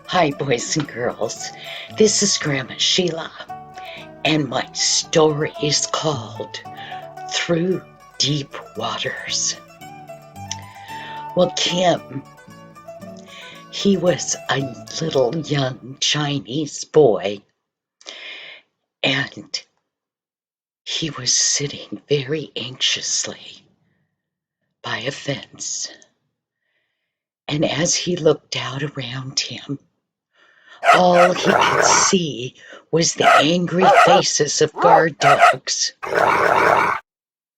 Hi, boys and girls. This is Grandma Sheila, and my story is called Through Deep Waters. Well, Kim, he was a little young Chinese boy, and he was sitting very anxiously by a fence. And as he looked out around him, all he could see was the angry faces of guard dogs.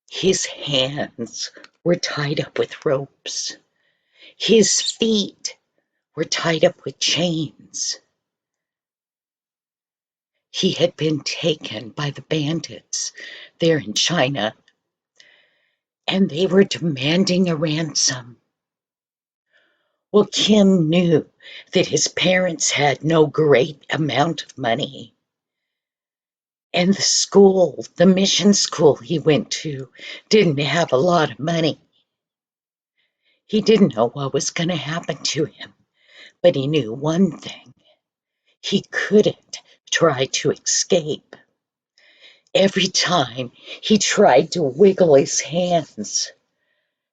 His hands were tied up with ropes. His feet were tied up with chains. He had been taken by the bandits there in China, and they were demanding a ransom. Well, Kim knew that his parents had no great amount of money. And the mission school he went to, didn't have a lot of money. He didn't know what was going to happen to him, but he knew one thing. He couldn't try to escape. Every time he tried to wiggle his hands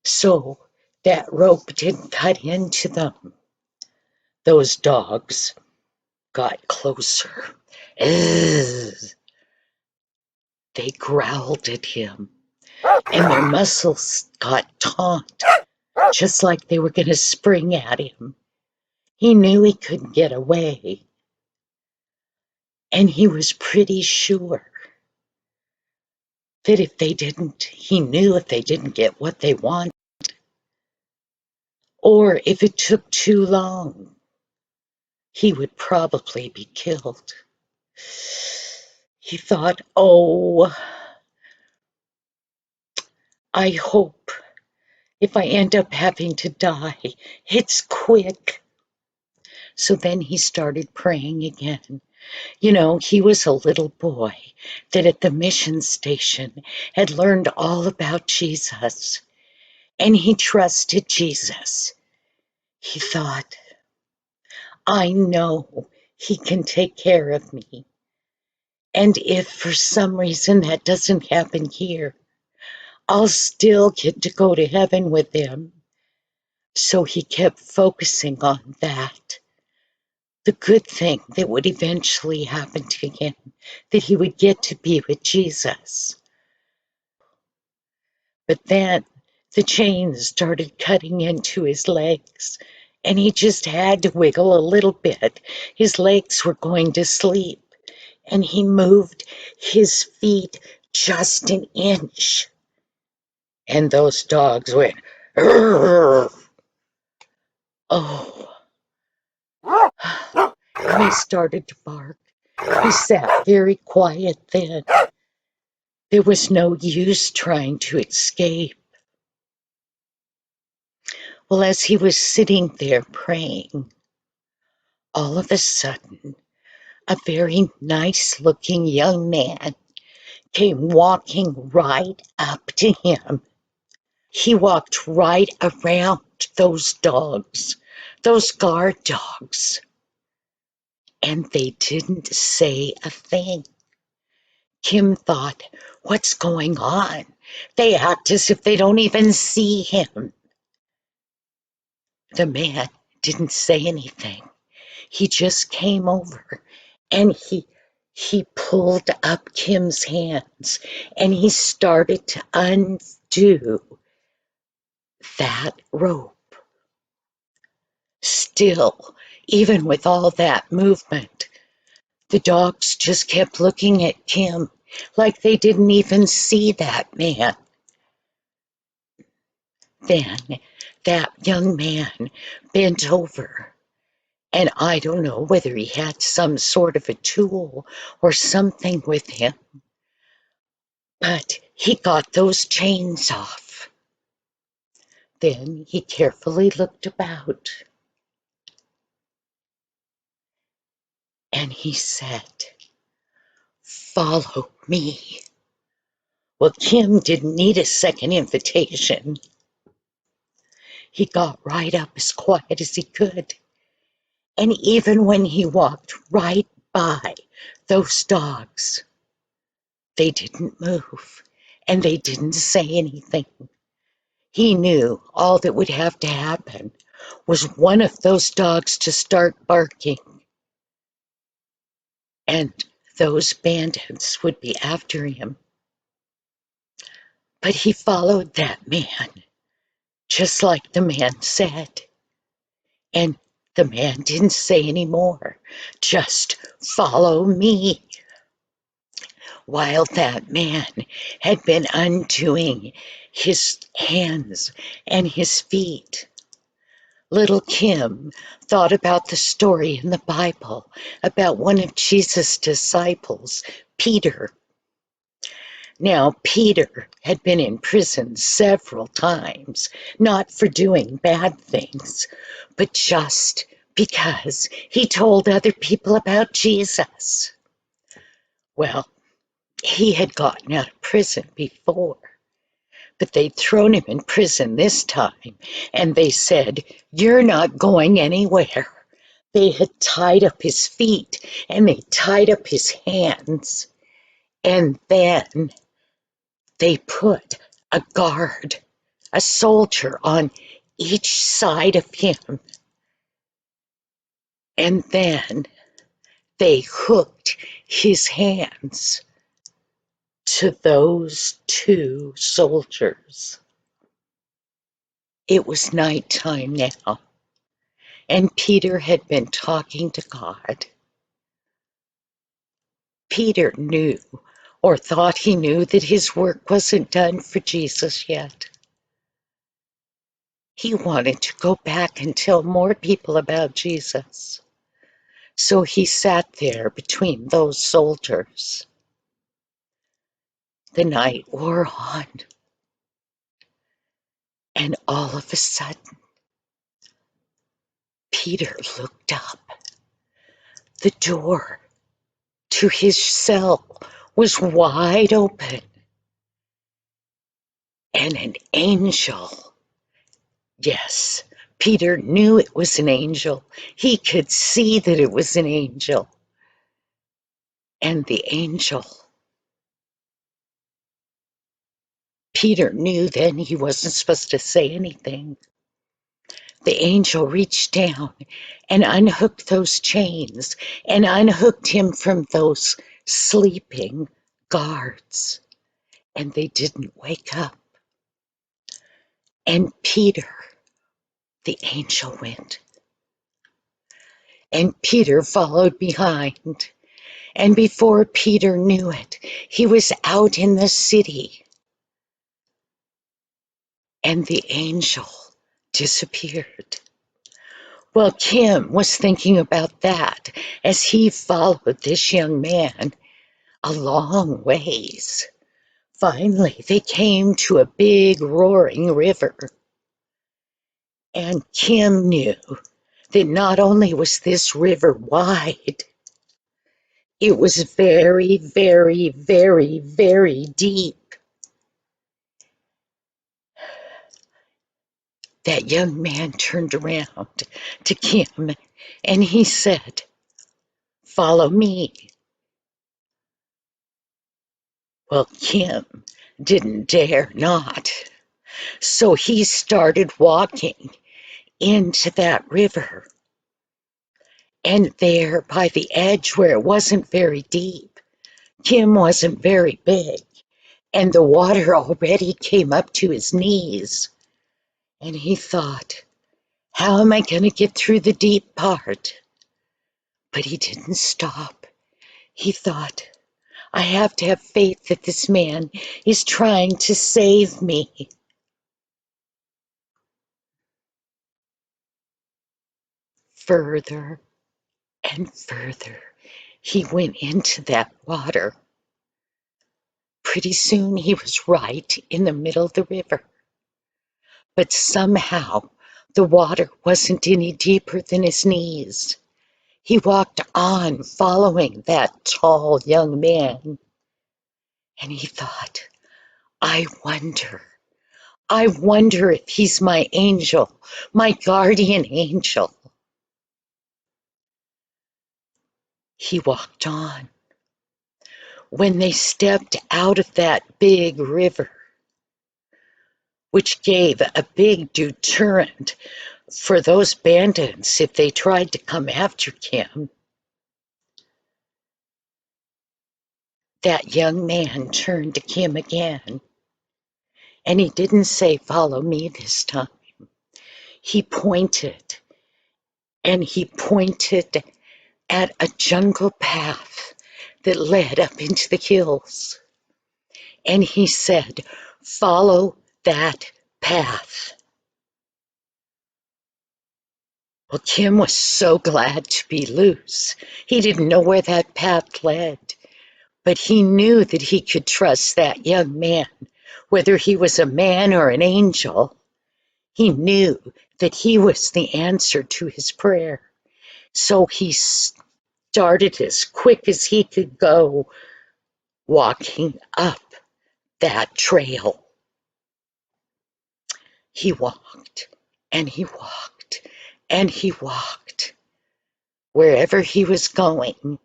so that rope didn't cut into them, those dogs got closer. Ugh. They growled at him, and their muscles got taut, just like they were going to spring at him. He knew he couldn't get away, and he was pretty sure that he knew if they didn't get what they wanted, or if it took too long, he would probably be killed. He thought, oh, I hope if I end up having to die, it's quick. So then he started praying again. You know, he was a little boy that at the mission station had learned all about Jesus, and he trusted Jesus. He thought, I know he can take care of me. And if for some reason that doesn't happen here, I'll still get to go to heaven with him. So he kept focusing on that. The good thing that would eventually happen to him, that he would get to be with Jesus. But then the chains started cutting into his legs, and he just had to wiggle a little bit. His legs were going to sleep, and he moved his feet just an inch. And those dogs went, "Urgh." Oh, and they started to bark. He sat very quiet then. There was no use trying to escape. Well, as he was sitting there praying, all of a sudden, a very nice-looking young man came walking right up to him. He walked right around those dogs, those guard dogs, and they didn't say a thing. Kim thought, what's going on? They act as if they don't even see him. The man didn't say anything. He just came over and he pulled up Kim's hands and he started to undo that rope. Still, even with all that movement, the dogs just kept looking at Kim like they didn't even see that man. Then that young man bent over, and I don't know whether he had some sort of a tool or something with him, but he got those chains off. Then he carefully looked about, and he said, "Follow me." Well, Kim didn't need a second invitation. He got right up as quiet as he could, And even when he walked right by those dogs, they didn't move and they didn't say anything. He knew all that would have to happen was one of those dogs to start barking, and those bandits would be after him. But he followed that man, just like the man said. And the man didn't say any more, just follow me. While that man had been undoing his hands and his feet, little Kim thought about the story in the Bible about one of Jesus' disciples, Peter. Now, Peter had been in prison several times, not for doing bad things, but just because he told other people about Jesus. Well, he had gotten out of prison before, but they'd thrown him in prison this time, and they said, "You're not going anywhere." They had tied up his feet, and they tied up his hands, and then they put a guard, a soldier on each side of him, and then they hooked his hands to those two soldiers. It was nighttime now, and Peter had been talking to God. Peter knew, or thought he knew, that his work wasn't done for Jesus yet. He wanted to go back and tell more people about Jesus. So he sat there between those soldiers. The night wore on, and all of a sudden, Peter looked up. The door to his cell was wide open, and an angel, yes, Peter knew it was an angel. He could see that it was an angel. And the angel, Peter knew then he wasn't supposed to say anything. The angel reached down and unhooked those chains and unhooked him from those sleeping guards. And they didn't wake up. And Peter, the angel went. And Peter followed behind. And before Peter knew it, he was out in the city. And the angel disappeared. Well, Kim was thinking about that as he followed this young man a long ways. Finally, they came to a big roaring river. And Kim knew that not only was this river wide, it was very, very, very, very deep. That young man turned around to Kim and he said, "Follow me." Well, Kim didn't dare not. So he started walking into that river. And there by the edge where it wasn't very deep, Kim wasn't very big, and the water already came up to his knees. And he thought, how am I going to get through the deep part? But he didn't stop. He thought, I have to have faith that this man is trying to save me. Further and further, he went into that water. Pretty soon he was right in the middle of the river. But somehow the water wasn't any deeper than his knees. He walked on, following that tall young man. And he thought, I wonder if he's my angel, my guardian angel. He walked on. When they stepped out of that big river, which gave a big deterrent for those bandits if they tried to come after Kim, that young man turned to Kim again, and he didn't say, "Follow me" this time. He pointed, and he pointed at a jungle path that led up into the hills. And he said, "Follow that path." Well, Kim was so glad to be loose. He didn't know where that path led, but he knew that he could trust that young man, whether he was a man or an angel. He knew that he was the answer to his prayer. So he started as quick as he could go, walking up that trail. He walked, and he walked, and he walked. Wherever he was going,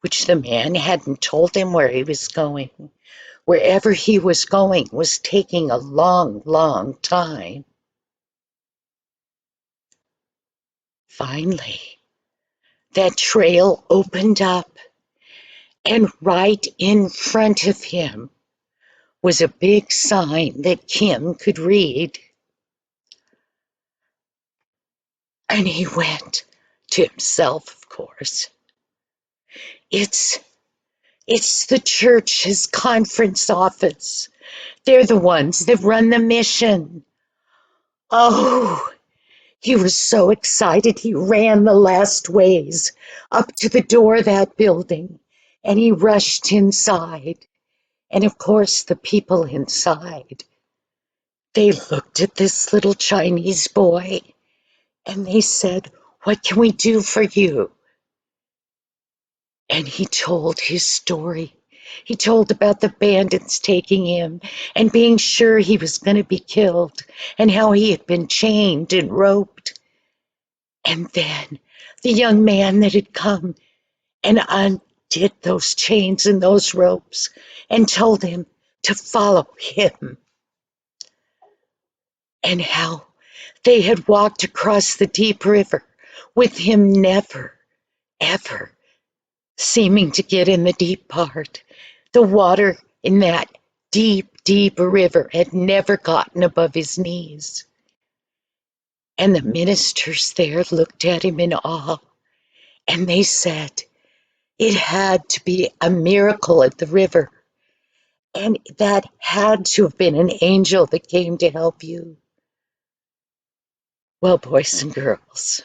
which the man hadn't told him where he was going, wherever he was going was taking a long, long time. Finally, that trail opened up, and right in front of him was a big sign that Kim could read. And he went to himself, of course. It's the church's conference office. They're the ones that run the mission. Oh, he was so excited he ran the last ways up to the door of that building, and he rushed inside. And of course, the people inside, they looked at this little Chinese boy, and they said, "What can we do for you?" And he told his story. He told about the bandits taking him and being sure he was going to be killed, and how he had been chained and roped. And then the young man that had come and undid those chains and those ropes and told him to follow him, and how they had walked across the deep river with him never, ever seeming to get in the deep part. The water in that deep, deep river had never gotten above his knees. And the ministers there looked at him in awe, and they said, "It had to be a miracle at the river, and that had to have been an angel that came to help you." Well, boys and girls,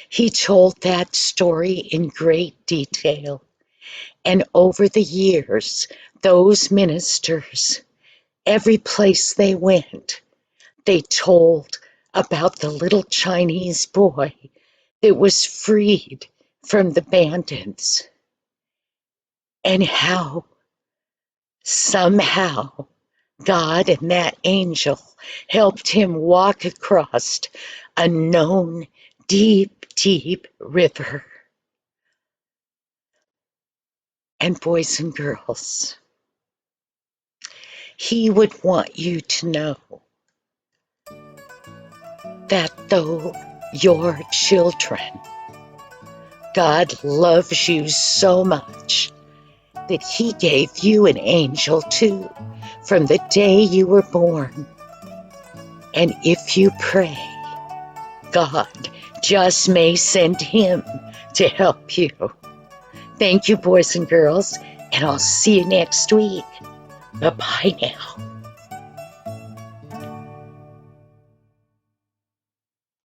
he told that story in great detail. And over the years, those ministers, every place they went, they told about the little Chinese boy that was freed from the bandits, and how somehow God and that angel helped him walk across a known deep, deep river. And boys and girls, he would want you to know that though you're children, God loves you so much that he gave you an angel too from the day you were born. And if you pray, God just may send him to help you. Thank you, boys and girls, and I'll see you next week. Bye-bye now.